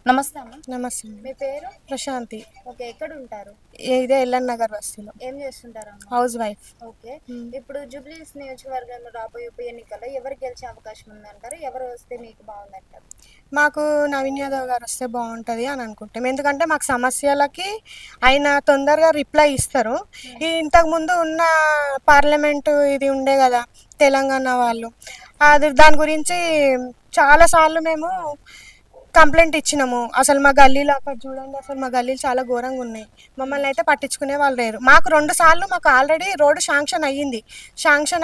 నమస్తే అమ్మ. నమస్తే. మీ పేరు? ప్రశాంతి. ఓకే. ఎక్కడ ఉంటారు? ఇదే ఎల్ఎన్ నగర్ బస్తీలో. ఏం చేస్తుంటారమ్మా? House wife. ఓకే. ఇప్పుడు జూబ్లీహిల్స్ నియోజకవర్గంలో రాబోయే ఉప ఎన్నికల్లో ఎవరు గెలిచే అవకాశం ఉందంటారు? ఎవరు వస్తే మీకు బాగుందంటారు? మాకు నవీన్ యాదవ్ గారు వస్తే బాగుంటుంది అని అనుకుంటాం. ఎందుకంటే మాకు సమస్యలకి ఆయన తొందరగా రిప్లై ఇస్తారు. ఇంతకుముందు ఉన్న పార్లమెంటు ఇది ఉండే కదా తెలంగాణ వాళ్ళు, అది దాని గురించి చాలాసార్లు మేము కంప్లైంట్ ఇచ్చినాము. అసలు మా గల్లీలో అక్కడ చూడండి, అసలు మా గల్లీలు చాలా ఘోరంగా ఉన్నాయి. మమ్మల్ని అయితే పట్టించుకునే వాళ్ళు లేరు. మాకు 2 సార్లు మాకు ఆల్రెడీ రోడ్డు శాంక్షన్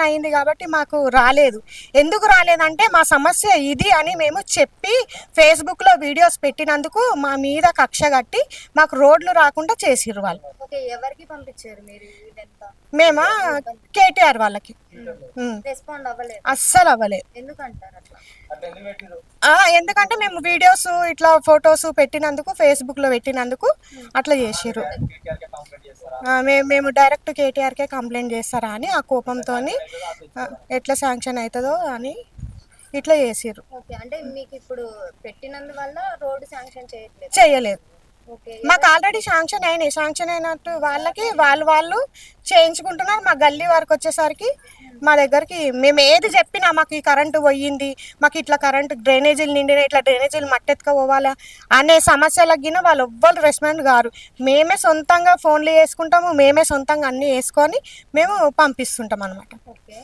అయ్యింది కాబట్టి మాకు రాలేదు. ఎందుకు రాలేదంటే మా సమస్య ఇది అని మేము చెప్పి ఫేస్బుక్లో వీడియోస్ పెట్టినందుకు మా మీద కక్ష కట్టి మాకు రోడ్లు రాకుండా చేసిర్రు వాళ్ళు. ఓకే. ఎవరికి పంపించారు మీరు ఇదంతా? మేమా కేటీఆర్ వాళ్ళకి. రెస్పాండ్ అవ్వలేదు? అస్సలు అవ్వలేదు. ఎందుకంటారు అట్లా? ఎందుకంటే మేము వీడియోస్ ఇట్లా ఫొటోస్ పెట్టినందుకు ఫేస్బుక్లో పెట్టినందుకు అట్లా చేసిర్రు. మేము డైరెక్ట్ కేటీఆర్కే కంప్లైంట్ చేస్తారా అని ఆ కోపంతో ఎట్లా శాంక్షన్ అవుతుందో అని ఇట్లా చేసిర్రు. ఓకే. అంటే మీకు ఇప్పుడు పెట్టినందువల్ల రోడ్డు శాంక్షన్ చేయలేదు. ఓకే. మాకు ఆల్రెడీ శాంక్షన్ అయినట్టు వాళ్ళకి వాళ్ళు చేయించుకుంటున్నారు. మా గల్లీ వరకు వచ్చేసరికి మా దగ్గరికి మేము ఏది చెప్పినా మాకు ఈ కరెంటు పోయింది, మాకు ఇట్లా కరెంటు డ్రైనేజీలు నిండినా, ఇట్లా డ్రైనేజీలు మట్టెత్తుకపోవాలా అనే సమస్యలకు గిన వాళ్ళు ఎవ్వరు రెస్పాండ్ కారు. మేమే సొంతంగా ఫోన్లు చేసుకుంటాము, మేమే సొంతంగా అన్నీ వేసుకొని మేము పంపిస్తుంటాం అనమాట. ఓకే.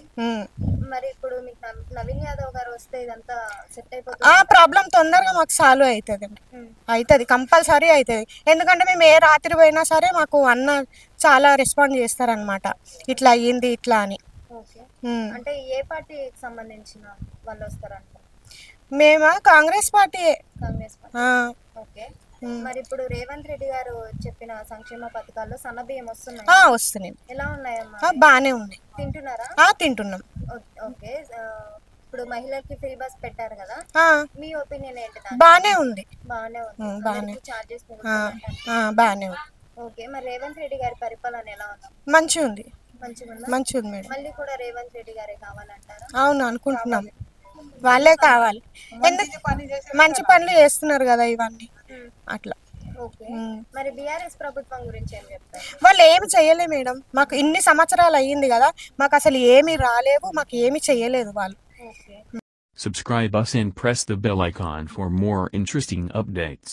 మరి ఇప్పుడు మీకు నవీన్ యాదవ్ గారు వస్తే ఇదంతా సెట్ అయిపోతుంది? ప్రాబ్లం తొందరగా మాకు సాల్వ్ అవుతుంది, కంపల్సరీ అవుతుంది. ఎందుకంటే మేము ఏ రాత్రి పోయినా సరే మాకు అన్న చాలా రెస్పాండ్ చేస్తారనమాట, ఇట్లా అయ్యింది ఇట్లా అని. ఓకే. అంటే ఏ పార్టీకి సంబంధించిన వాళ్ళు వస్తారంట? మేమా కాంగ్రెస్ పార్టీ. ఓకే. మరి ఇప్పుడు రేవంత్ రెడ్డి గారు చెప్పిన సంక్షేమ పథకాల్లో సన్నబియ్యం వస్తున్నాయి. ఎలా ఉన్నాయమ్మా? బానే ఉన్నాయి. తింటున్నారా? తింటున్నాం. ఓకే. ఇప్పుడు మహిళలకి ఫ్రీ బస్ పెట్టారు కదా, మీ ఒపీనియన్ ఏంటి? బానే ఉంది. బానే చార్జెస్ బానే ఉంది. ఓకే. మరి రేవంత్ రెడ్డి గారి పరిపాలన ఎలా ఉంది? మంచిగా ఉంది మేడం. మళ్ళీ కూడా రేవంత్ రెడ్డి గారే కావాలంటారా? అవును అనుకుంటున్నాం, వాళ్ళే కావాలి. మంచి పనులు చేస్తున్నారు కదా ఇవన్నీ అట్లా. మరి బీఆర్ఎస్ ప్రభుత్వం గురించి ఏం చెప్తారు? వాళ్ళు ఏమి చేయలే మేడం. మాకు ఇన్ని సంవత్సరాలు అయ్యింది కదా, మాకు అసలు ఏమి రాలేవు, మాకు ఏమి చేయలేదు వాళ్ళు. Subscribe us and press the bell icon for more interesting updates.